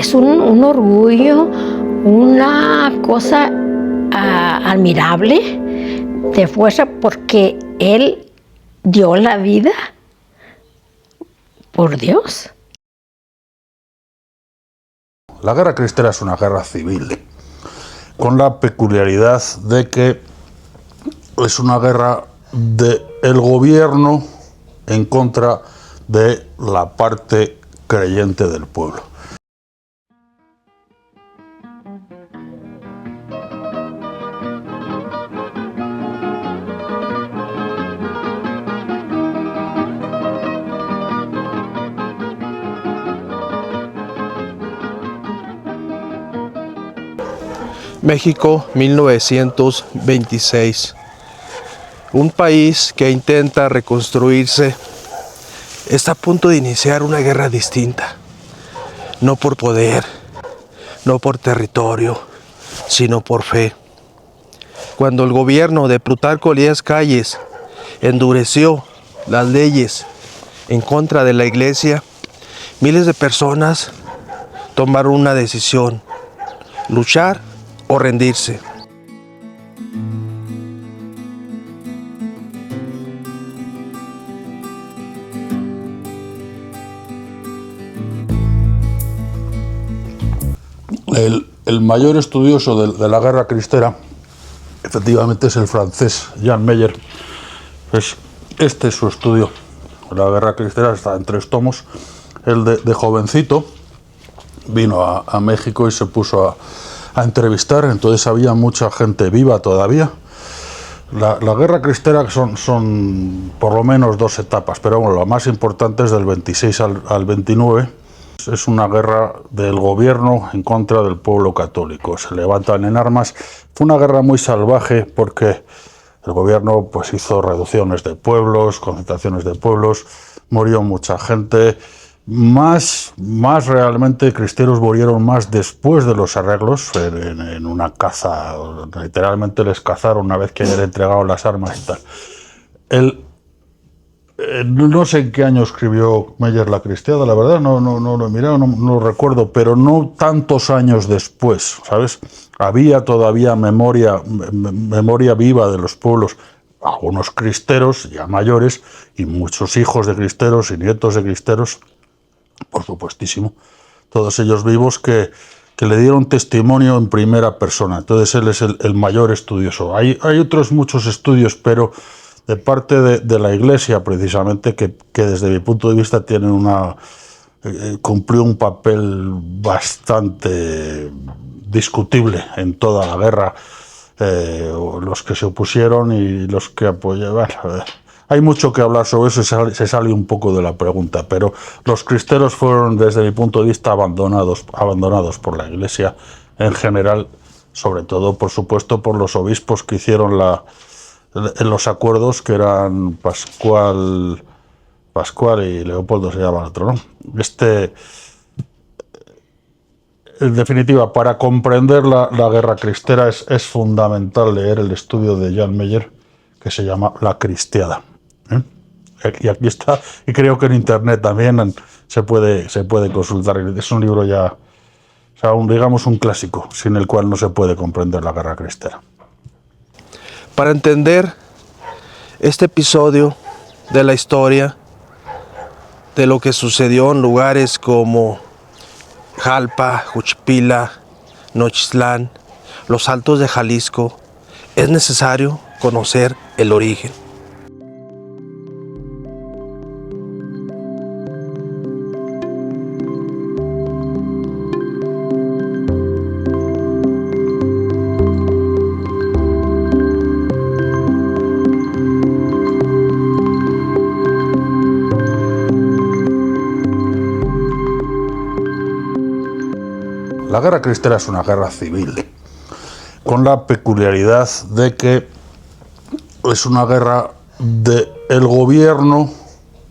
es un orgullo, una cosa admirable de fuerza, porque él dio la vida por Dios. La guerra cristera es una guerra civil, con la peculiaridad de que es una guerra del gobierno en contra de la parte creyente del pueblo. México, 1926. Un país que intenta reconstruirse está a punto de iniciar una guerra distinta. No por poder, no por territorio, sino por fe. Cuando el gobierno de Plutarco Elías Calles endureció las leyes en contra de la iglesia, miles de personas tomaron una decisión: luchar o rendirse. El mayor estudioso de la guerra cristera, efectivamente, es el francés Jan Meyer. Este es su estudio. La guerra cristera está en 3 tomos. Él de jovencito vino a México y se puso a entrevistar. Entonces había mucha gente viva todavía. La guerra cristera son por lo menos 2 etapas, pero bueno, la más importante es del 26 al 29. Es una guerra del gobierno en contra del pueblo católico. Se levantan en armas. Fue una guerra muy salvaje porque el gobierno pues hizo reducciones de pueblos, concentraciones de pueblos, murió mucha gente. Más realmente cristeros murieron más después de los arreglos, en una caza. Literalmente les cazaron una vez que habían entregado las armas y tal. No sé en qué año escribió Meyer La Cristiada, la verdad, no lo he mirado, no lo recuerdo, pero no tantos años después, ¿sabes? Había todavía memoria viva de los pueblos, algunos cristeros ya mayores, y muchos hijos de cristeros y nietos de cristeros, por supuestísimo, todos ellos vivos que le dieron testimonio en primera persona. Entonces él es el mayor estudioso. Hay otros muchos estudios, pero de parte de la Iglesia, precisamente, que desde mi punto de vista cumplió un papel bastante discutible en toda la guerra, los que se opusieron y los que apoyaban. Hay mucho que hablar sobre eso, se sale un poco de la pregunta, pero los cristeros fueron, desde mi punto de vista, abandonados por la Iglesia en general, sobre todo, por supuesto, por los obispos que hicieron en los acuerdos, que eran Pascual y Leopoldo, se llama el otro, ¿no? En definitiva, para comprender la guerra cristera es fundamental leer el estudio de Jan Meyer, que se llama La Cristiada. Y aquí está, y creo que en internet también se puede consultar. Es un libro ya, o sea, digamos un clásico, sin el cual no se puede comprender la guerra cristera. Para entender este episodio de la historia, de lo que sucedió en lugares como Jalpa, Juchipila, Nochistlán, los Altos de Jalisco, es necesario conocer el origen. La guerra cristera es una guerra civil, con la peculiaridad de que es una guerra del gobierno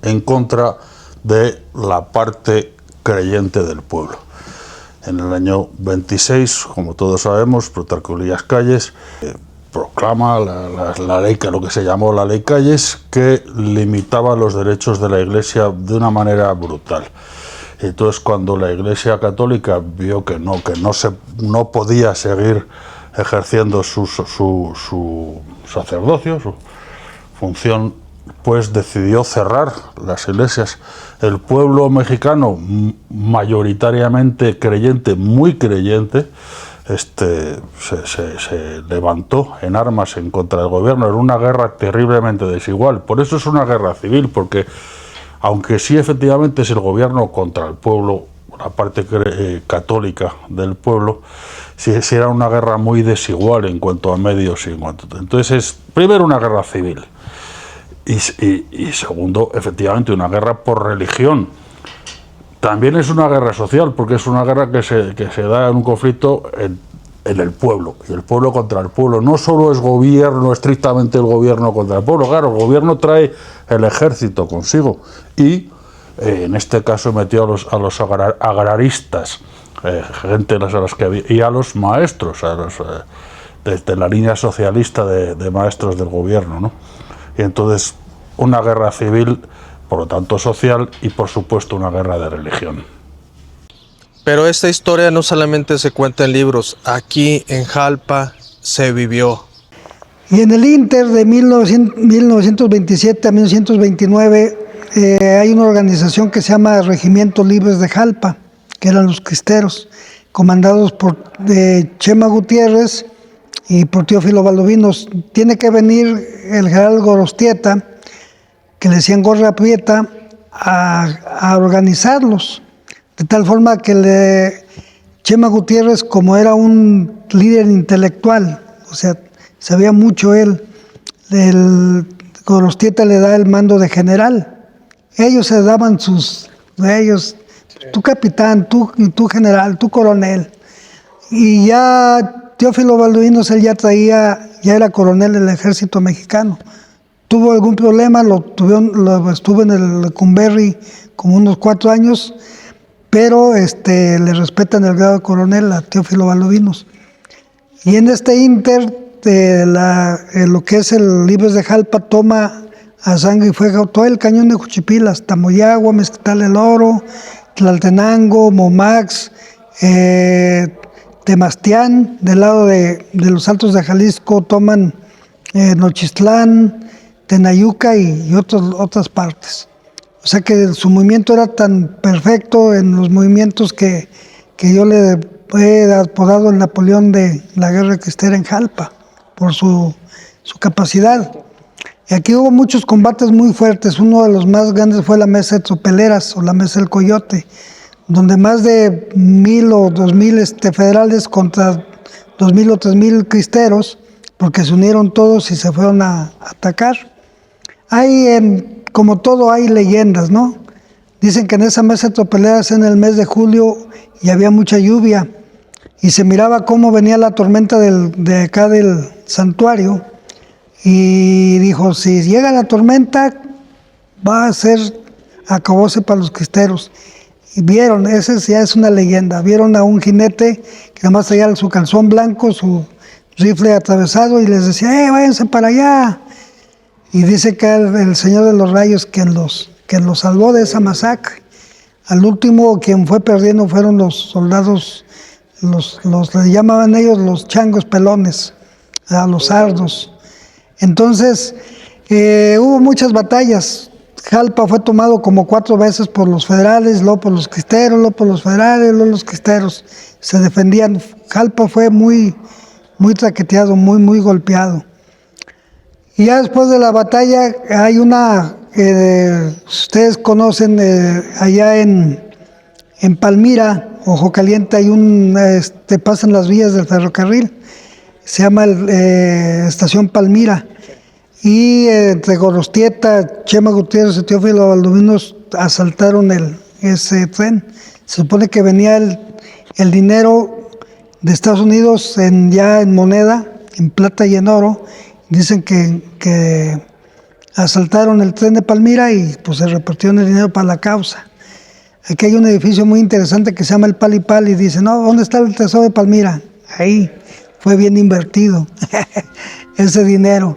en contra de la parte creyente del pueblo. En el año 26, como todos sabemos, Plutarco Elías Calles proclama la ley, lo que se llamó la Ley Calles, que limitaba los derechos de la Iglesia de una manera brutal. Entonces, cuando la Iglesia Católica vio que no podía seguir ejerciendo su sacerdocio, su función, pues decidió cerrar las iglesias. El pueblo mexicano, mayoritariamente creyente, muy creyente, se levantó en armas en contra del gobierno. Era una guerra terriblemente desigual. Por eso es una guerra civil, porque aunque sí efectivamente es el gobierno contra el pueblo, la parte católica del pueblo, sí era una guerra muy desigual en cuanto a medios y en cuanto. Entonces es primero una guerra civil y segundo, efectivamente, una guerra por religión. También es una guerra social, porque es una guerra que se da en un conflicto en el pueblo, y el pueblo contra el pueblo. No solo es gobierno, estrictamente el gobierno contra el pueblo, claro, el gobierno trae el ejército consigo, y en este caso metió a los agraristas, gente a las que había, y a los maestros, desde la línea socialista de maestros del gobierno, ¿no? Y entonces una guerra civil, por lo tanto social, y por supuesto una guerra de religión. Pero esta historia no solamente se cuenta en libros, aquí en Jalpa se vivió. Y en el Inter de 1927 a 1929 hay una organización que se llama Regimientos Libres de Jalpa, que eran los cristeros, comandados por Chema Gutiérrez y por Teófilo Valdovinos. Tiene que venir el general Gorostieta, que le decían Gorra Prieta, a organizarlos, de tal forma que Chema Gutiérrez, como era un líder intelectual, o sea, sabía mucho él, el Gorostieta le da el mando de general. Ellos se daban tu capitán, tu general, tu coronel. Y ya Teófilo Valdovinos, él ya era coronel del ejército mexicano. Tuvo algún problema, estuvo en el Lecumberri como unos 4 años, pero le respetan el grado de coronel a Teófilo Valdovinos. Y en este Inter, lo que es el Libres de Jalpa toma a sangre y fuego todo el cañón de Juchipilas, Tamoyagua, Mezquital el Oro, Tlaltenango, Momax, Temastián. Del lado de los Altos de Jalisco toman Nochistlán, Tenayuca y otras partes. O sea que su movimiento era tan perfecto en los movimientos que yo le he apodado el Napoleón de la guerra cristera en Jalpa, por su capacidad. Y aquí hubo muchos combates muy fuertes. Uno de los más grandes fue la Mesa de Tropeleras o la Mesa del Coyote, donde más de 1,000 o 2,000 federales contra 2,000 o 3,000 cristeros, porque se unieron todos y se fueron a atacar. Como todo, hay leyendas, ¿no? Dicen que en esa Mesa de Tropeleras en el mes de julio y había mucha lluvia y se miraba cómo venía la tormenta de acá del santuario, y dijo, si llega la tormenta va a ser acabose para los cristeros. Y vieron, esa ya es una leyenda, vieron a un jinete que nada más traía su calzón blanco, su rifle atravesado, y les decía, váyanse para allá. Y dice que el Señor de los Rayos quien los salvó de esa masacre. Al último, quien fue perdiendo fueron los soldados, le llamaban ellos los changos pelones, a los sardos. Entonces, hubo muchas batallas. Jalpa fue tomado como 4 veces por los federales, luego por los cristeros, luego por los federales, luego los cristeros. Se defendían. Jalpa fue muy, muy traqueteado, muy, muy golpeado. Y ya después de la batalla hay una, ustedes conocen, allá en Palmira, Ojo Caliente, hay pasan las vías del ferrocarril, se llama Estación Palmira. Y entre Gorostieta, Chema Gutiérrez y Teófilo Valdovinos asaltaron ese tren. Se supone que venía el dinero de Estados Unidos ya en moneda, en plata y en oro. Dicen que asaltaron el tren de Palmira y pues se repartieron el dinero para la causa. Aquí hay un edificio muy interesante que se llama el Pali Pali, y dice, no, ¿dónde está el tesoro de Palmira? Ahí, fue bien invertido ese dinero.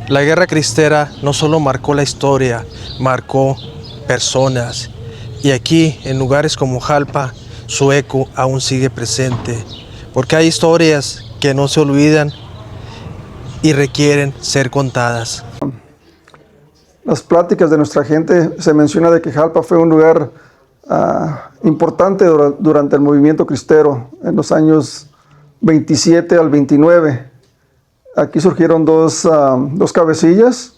La guerra cristera no solo marcó la historia, marcó personas. Y aquí, en lugares como Jalpa, su eco aún sigue presente, porque hay historias que no se olvidan y requieren ser contadas. Las pláticas de nuestra gente se menciona de que Jalpa fue un lugar importante durante el movimiento cristero en los años 27 al 29. Aquí surgieron dos cabecillas,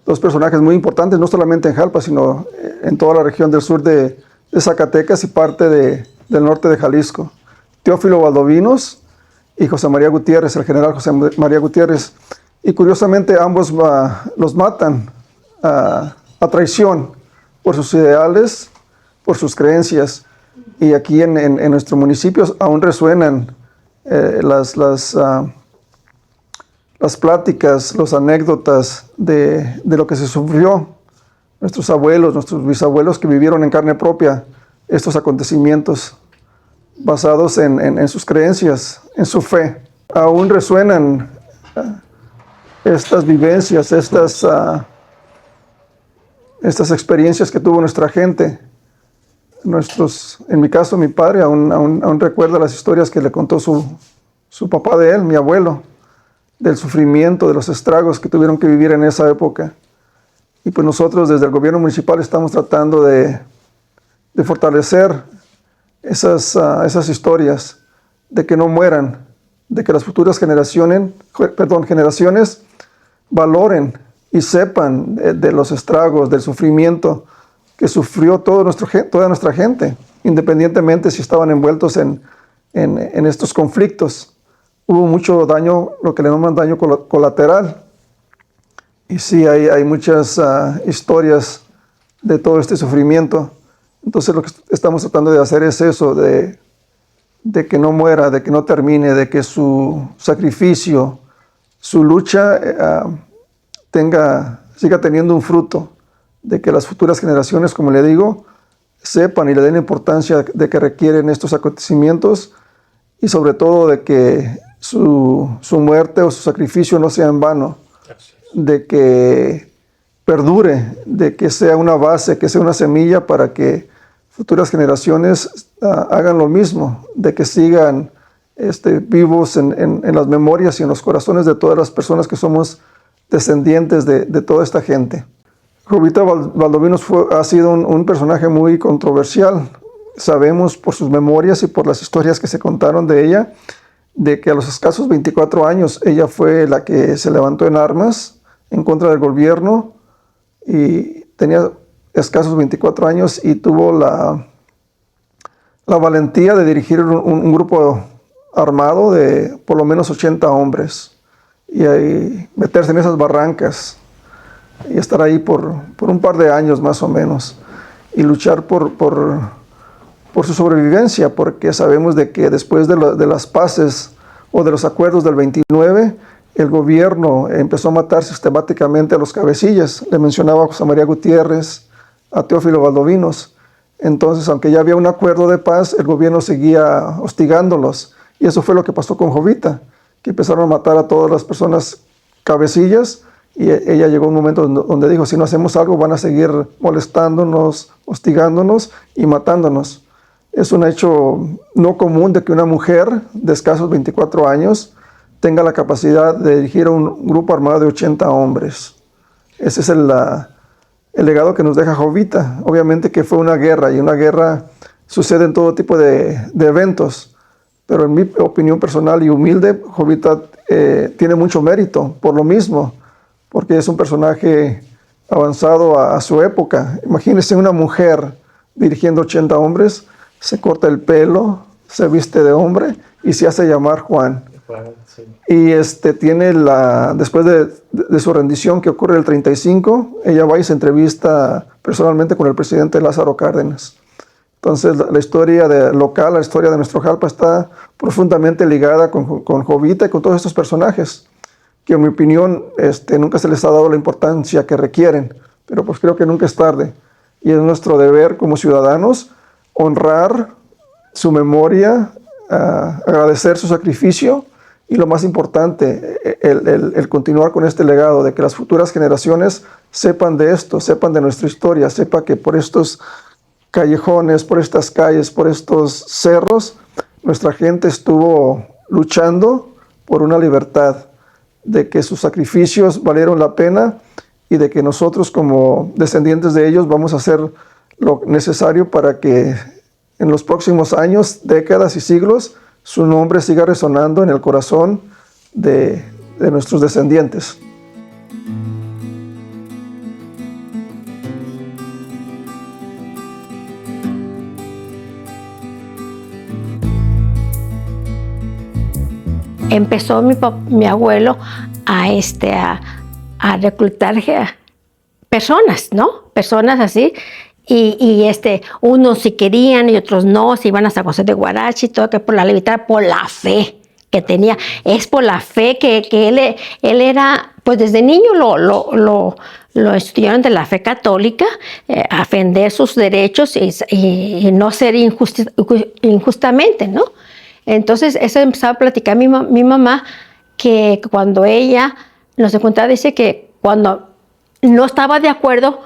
dos personajes muy importantes, no solamente en Jalpa, sino en toda la región del sur de Zacatecas y parte del norte de Jalisco. Teófilo Valdovinos y José María Gutiérrez, el general José María Gutiérrez. Y curiosamente ambos los matan a traición por sus ideales, por sus creencias. Y aquí en nuestro municipio aún resuenan las pláticas, las anécdotas de lo que se sufrió. Nuestros abuelos, nuestros bisabuelos que vivieron en carne propia estos acontecimientos basados en sus creencias, en su fe. Aún resuenan estas vivencias, estas experiencias que tuvo nuestra gente. En mi caso, mi padre aún recuerda las historias que le contó su papá de él, mi abuelo, del sufrimiento, de los estragos que tuvieron que vivir en esa época. Y pues nosotros desde el gobierno municipal estamos tratando de fortalecer esas historias, de que no mueran, de que las futuras generaciones valoren y sepan de los estragos, del sufrimiento que sufrió toda nuestra gente, independientemente si estaban envueltos en estos conflictos. Hubo mucho daño, lo que le llaman daño colateral. Y sí, hay muchas historias de todo este sufrimiento. Entonces lo que estamos tratando de hacer es eso, de que no muera, de que no termine, de que su sacrificio, su lucha siga teniendo un fruto, de que las futuras generaciones, como le digo, sepan y le den la importancia de que requieren estos acontecimientos y sobre todo de que su muerte o su sacrificio no sea en vano, de que perdure, de que sea una base, que sea una semilla para que futuras generaciones hagan lo mismo, de que sigan vivos en las memorias y en los corazones de todas las personas que somos descendientes de toda esta gente. Jovita Valdovinos ha sido un personaje muy controversial. Sabemos por sus memorias y por las historias que se contaron de ella, de que a los escasos 24 años ella fue la que se levantó en armas en contra del gobierno y tenía escasos 24 años y tuvo la valentía de dirigir un grupo armado de por lo menos 80 hombres y ahí meterse en esas barrancas y estar ahí por un par de años más o menos y luchar por su sobrevivencia, porque sabemos de que después de las paces o de los acuerdos del 29, el gobierno empezó a matar sistemáticamente a los cabecillas. Le mencionaba a José María Gutiérrez, a Teófilo Valdovinos. Entonces, aunque ya había un acuerdo de paz, el gobierno seguía hostigándolos. Y eso fue lo que pasó con Jovita, que empezaron a matar a todas las personas cabecillas. Y ella llegó a un momento donde dijo, si no hacemos algo, van a seguir molestándonos, hostigándonos y matándonos. Es un hecho no común de que una mujer de escasos 24 años tenga la capacidad de dirigir un grupo armado de 80 hombres. Ese es el legado que nos deja Jovita. Obviamente que fue una guerra, y una guerra sucede en todo tipo de eventos, pero en mi opinión personal y humilde, Jovita tiene mucho mérito por lo mismo, porque es un personaje avanzado a su época. Imagínense una mujer dirigiendo 80 hombres, se corta el pelo, se viste de hombre y se hace llamar Juan. Y tiene después de su rendición, que ocurre el 35, ella va y se entrevista personalmente con el presidente Lázaro Cárdenas. Entonces la historia local, la historia de nuestro Jalpa está profundamente ligada con Jovita y con todos estos personajes, que en mi opinión nunca se les ha dado la importancia que requieren, pero pues creo que nunca es tarde. Y es nuestro deber como ciudadanos honrar su memoria, agradecer su sacrificio y lo más importante, el continuar con este legado, de que las futuras generaciones sepan de esto, sepan de nuestra historia, sepan que por estos callejones, por estas calles, por estos cerros, nuestra gente estuvo luchando por una libertad, de que sus sacrificios valieron la pena y de que nosotros como descendientes de ellos vamos a hacer lo necesario para que en los próximos años, décadas y siglos, su nombre siga resonando en el corazón de nuestros descendientes. Empezó mi abuelo a reclutar personas, ¿no? Personas así. Y unos sí querían y otros no, se iban hasta José de Guarachi y todo, que por la libertad, por la fe que tenía. Es por la fe que él era, pues desde niño lo estudiaron de la fe católica, a defender sus derechos y no ser injustamente, ¿no? Entonces, eso empezaba a platicar mi mamá, que cuando ella nos contaba, dice que cuando no estaba de acuerdo,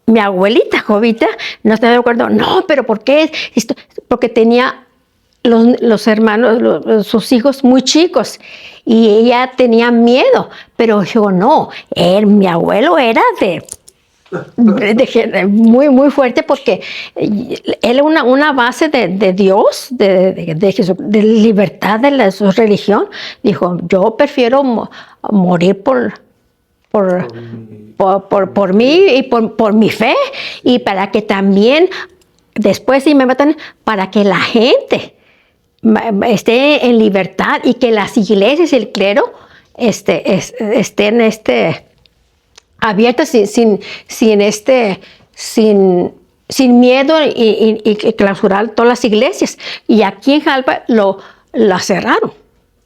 mi abuelita Jovita no estaba de acuerdo. No, pero ¿por qué? Porque tenía los hermanos, sus hijos muy chicos, y ella tenía miedo. Pero yo no, mi abuelo era muy, muy fuerte, porque él era una base de Dios, de libertad de su religión. Dijo, yo prefiero morir por mí y por mi fe, y para que también después, si me matan, para que la gente esté en libertad y que las iglesias y el clero estén abiertas sin miedo, y clausurar todas las iglesias. Y aquí en Jalpa la cerraron,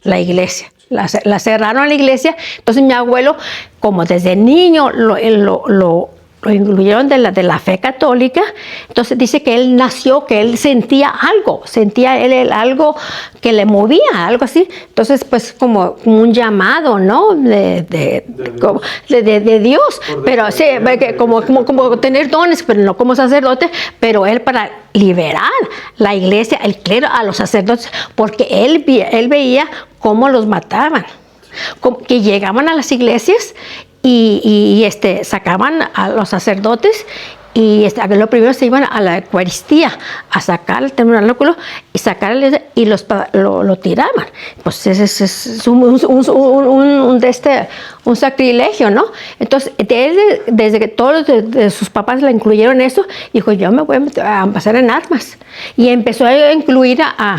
la iglesia. La cerraron la iglesia. Entonces mi abuelo, como desde niño lo incluyeron de la fe católica, entonces dice que él nació, que él sentía él algo que le movía, algo así. Entonces, pues como un llamado, ¿no? De Dios, pero sí, como tener dones, pero no como sacerdote, pero él para liberar la iglesia, el clero, a los sacerdotes, porque él veía cómo los mataban, que llegaban a las iglesias y sacaban a los sacerdotes, y lo primero se iban a la Eucaristía a sacar el tabernáculo y y lo tiraban. Pues ese es un sacrilegio, ¿no? Entonces, desde que todos de sus papás la incluyeron eso, dijo, yo me voy a pasar en armas. Y empezó a incluir a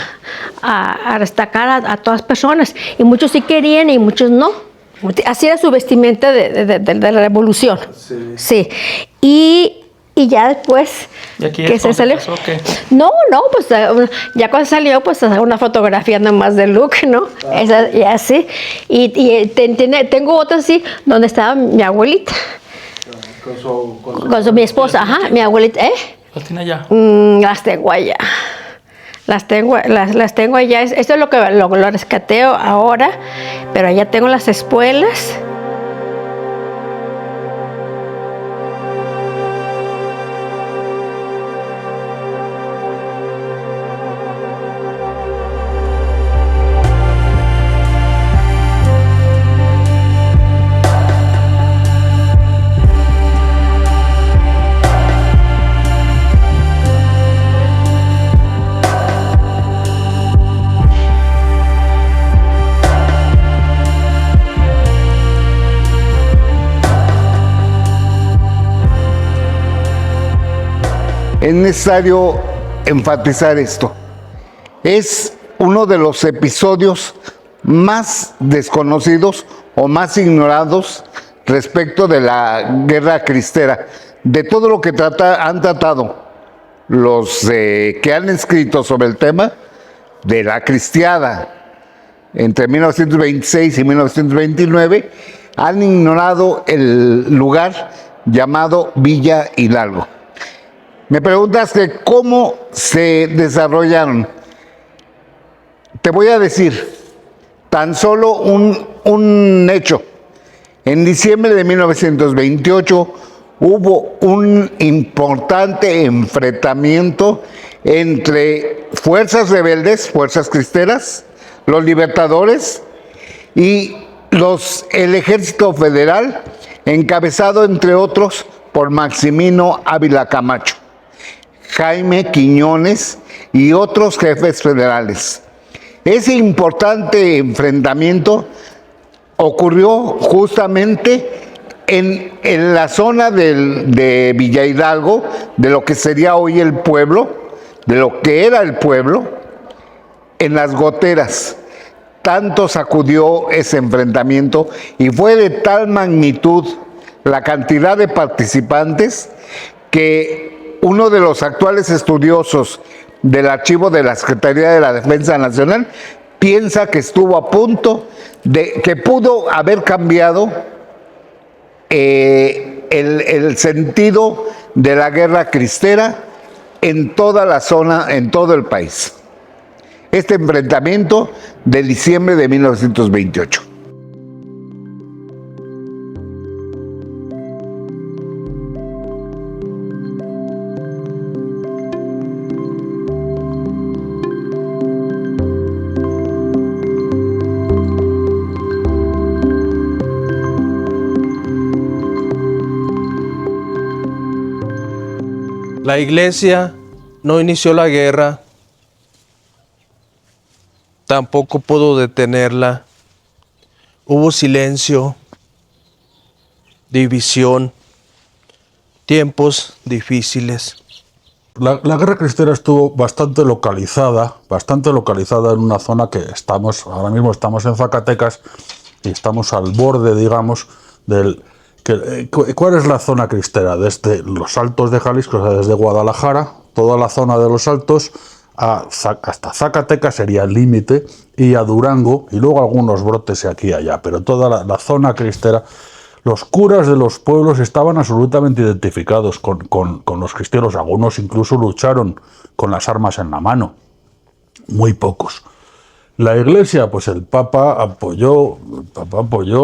destacar a todas personas. Y muchos sí querían y muchos no. Así era su vestimenta de la revolución. Sí. Y ya después que se salió. Pasó, ¿qué? No, pues ya cuando salió, pues una fotografía nomás de look, ¿no? Esa, y así. Y tengo otra así, donde estaba mi abuelita. Con mi esposa, ajá, mi abuelita, ¿Las tiene allá? Las tengo allá. Las tengo allá. Esto es lo que lo rescateo ahora, pero allá tengo las espuelas. Es necesario enfatizar esto. Es uno de los episodios más desconocidos o más ignorados respecto de la guerra cristera. De todo lo que han tratado los que han escrito sobre el tema de la cristiada entre 1926 y 1929, han ignorado el lugar llamado Villa Hidalgo. Me preguntas que cómo se desarrollaron. Te voy a decir, Tan solo un hecho. En diciembre de 1928 hubo un importante enfrentamiento entre fuerzas rebeldes, fuerzas cristeras, los libertadores y el ejército federal, encabezado entre otros por Maximino Ávila Camacho, Jaime Quiñones y otros jefes federales. Ese importante enfrentamiento ocurrió justamente en la zona de Villa Hidalgo, de lo que sería hoy el pueblo, de lo que era el pueblo, en las goteras. Tanto sacudió ese enfrentamiento y fue de tal magnitud la cantidad de participantes que uno de los actuales estudiosos del archivo de la Secretaría de la Defensa Nacional piensa que estuvo a punto de que pudo haber cambiado el sentido de la guerra cristera en toda la zona, en todo el país. Este enfrentamiento de diciembre de 1928. La iglesia no inició la guerra, tampoco pudo detenerla. Hubo silencio, división, tiempos difíciles. La guerra cristera estuvo bastante localizada en una zona que ahora mismo estamos en Zacatecas y estamos al borde, digamos, ¿cuál es la zona cristera? Desde los Altos de Jalisco, o sea, desde Guadalajara, toda la zona de los Altos, hasta Zacatecas sería el límite, y a Durango, y luego algunos brotes aquí y allá, pero toda la zona cristera. Los curas de los pueblos estaban absolutamente identificados con los cristianos, algunos incluso lucharon con las armas en la mano, muy pocos. La Iglesia, pues el Papa apoyó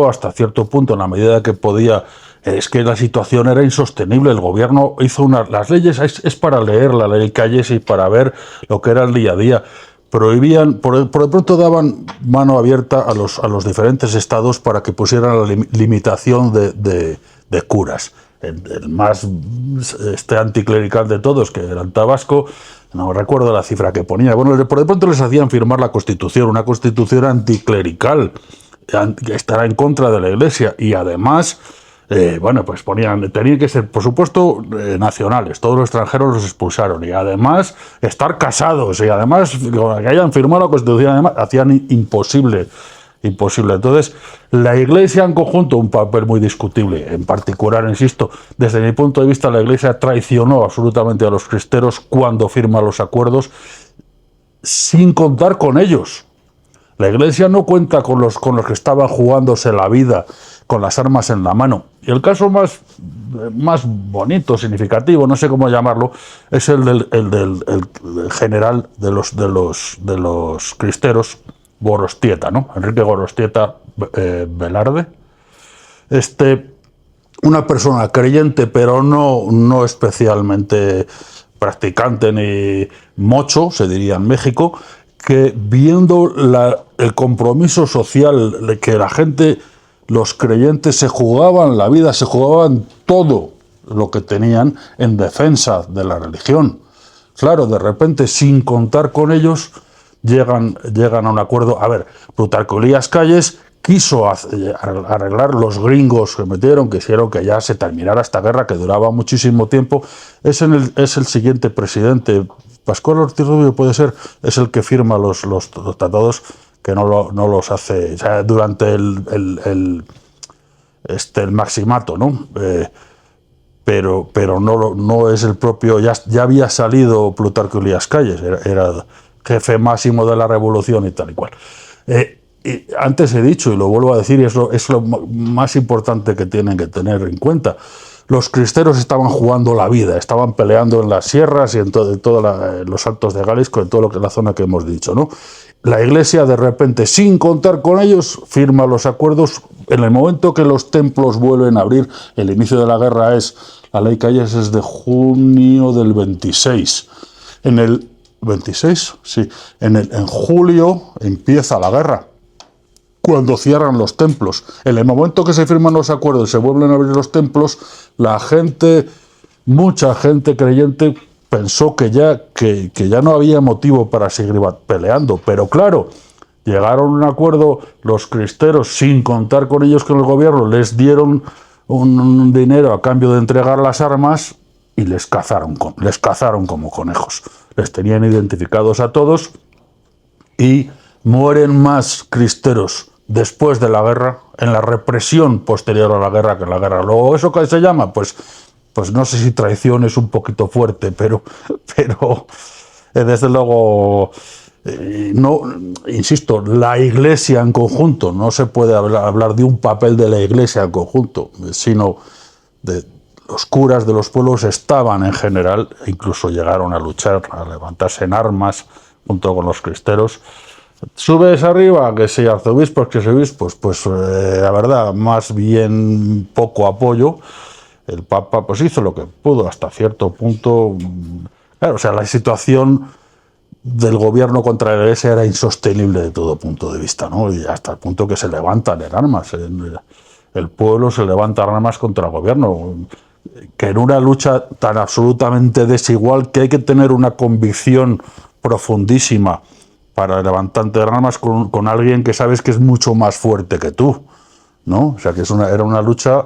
hasta cierto punto en la medida que podía. Es que la situación era insostenible. El gobierno hizo las leyes, es para leer la ley Calles y para ver lo que era el día a día. Prohibían, por de pronto daban mano abierta a los diferentes estados para que pusieran la limitación de curas. El más anticlerical de todos, que era el Tabasco, no recuerdo la cifra que ponía. Bueno, por de pronto les hacían firmar la Constitución, una Constitución anticlerical, que estará en contra de la Iglesia, y además, pues tenían que ser, por supuesto, nacionales, todos los extranjeros los expulsaron, y además estar casados, y además que hayan firmado la Constitución, además hacían imposible. Entonces, la Iglesia en conjunto, un papel muy discutible. En particular, insisto, desde mi punto de vista, la Iglesia traicionó absolutamente a los cristeros cuando firma los acuerdos, sin contar con ellos. La Iglesia no cuenta con los que estaban jugándose la vida con las armas en la mano. Y el caso más bonito, significativo, no sé cómo llamarlo, es el del general de los cristeros, Gorostieta, ¿no? Enrique Gorostieta Velarde. Una persona creyente, pero no especialmente practicante ni mocho, se diría en México, que viendo el compromiso social de que la gente, los creyentes, se jugaban la vida, se jugaban todo lo que tenían en defensa de la religión. Claro, de repente, sin contar con ellos, llegan a un acuerdo. A ver, Plutarco Elías Calles quiso arreglar los gringos que metieron, quisieron que ya se terminara esta guerra que duraba muchísimo tiempo. Es el siguiente presidente, Pascual Ortiz Rubio puede ser, es el que firma los tratados, que no los hace, o sea, durante el maximato, ¿no? Pero no es el propio. Ya había salido Plutarco Elías Calles, era jefe máximo de la revolución y tal y cual. Y antes he dicho, y lo vuelvo a decir, y es lo más importante que tienen que tener en cuenta: los cristeros estaban jugando la vida, estaban peleando en las sierras y en todos los Altos de Jalisco, en todo lo que es la zona que hemos dicho, ¿no? la Iglesia de repente, sin contar con ellos, firma los acuerdos. En el momento que los templos vuelven a abrir, el inicio de la guerra la ley Calles es de junio del 26. En el 26, sí, en julio empieza la guerra, cuando cierran los templos. En el momento que se firman los acuerdos y se vuelven a abrir los templos, la gente, mucha gente creyente, pensó que ya no había motivo para seguir peleando. Pero claro, llegaron a un acuerdo los cristeros, sin contar con ellos, con el gobierno, les dieron un dinero a cambio de entregar las armas y les cazaron como conejos. Les tenían identificados a todos y mueren más cristeros después de la guerra, en la represión posterior a la guerra, que en la guerra. Luego, ¿eso qué se llama? Pues no sé si traición es un poquito fuerte, pero desde luego, no, insisto, la Iglesia en conjunto, no se puede hablar de un papel de la Iglesia en conjunto, sino de los curas de los pueblos estaban en general, e incluso llegaron a luchar, a levantarse en armas junto con los cristeros. Subes arriba, que sí, arzobispos, que sí, obispos, pues la verdad, más bien poco apoyo. El Papa pues hizo lo que pudo hasta cierto punto. Claro, o sea, la situación del gobierno contra la Iglesia era insostenible de todo punto de vista, ¿no? Y hasta el punto que se levantan en armas. El pueblo se levanta en armas contra el gobierno. Que en una lucha tan absolutamente desigual, que hay que tener una convicción profundísima para levantarte en armas con alguien que sabes que es mucho más fuerte que tú, ¿no? O sea, que era una lucha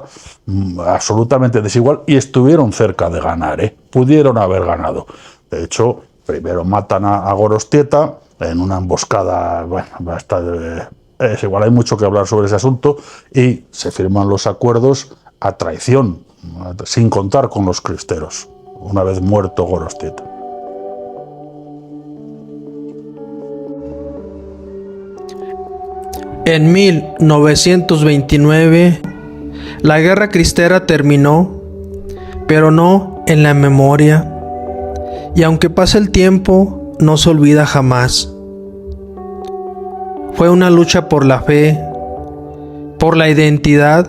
absolutamente desigual, y estuvieron cerca de ganar, pudieron haber ganado. De hecho, primero matan a Gorostieta en una emboscada, bueno, es igual, hay mucho que hablar sobre ese asunto, y se firman los acuerdos a traición, sin contar con los cristeros, una vez muerto Gorostieta. En 1929, la guerra cristera terminó, pero no en la memoria. Y aunque pase el tiempo, no se olvida jamás. Fue una lucha por la fe, por la identidad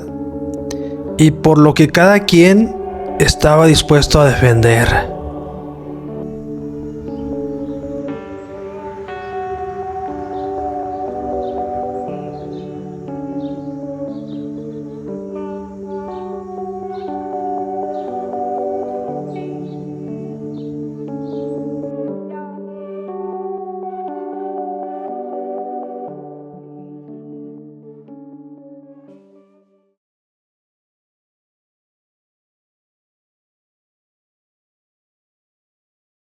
y por lo que cada quien estaba dispuesto a defender.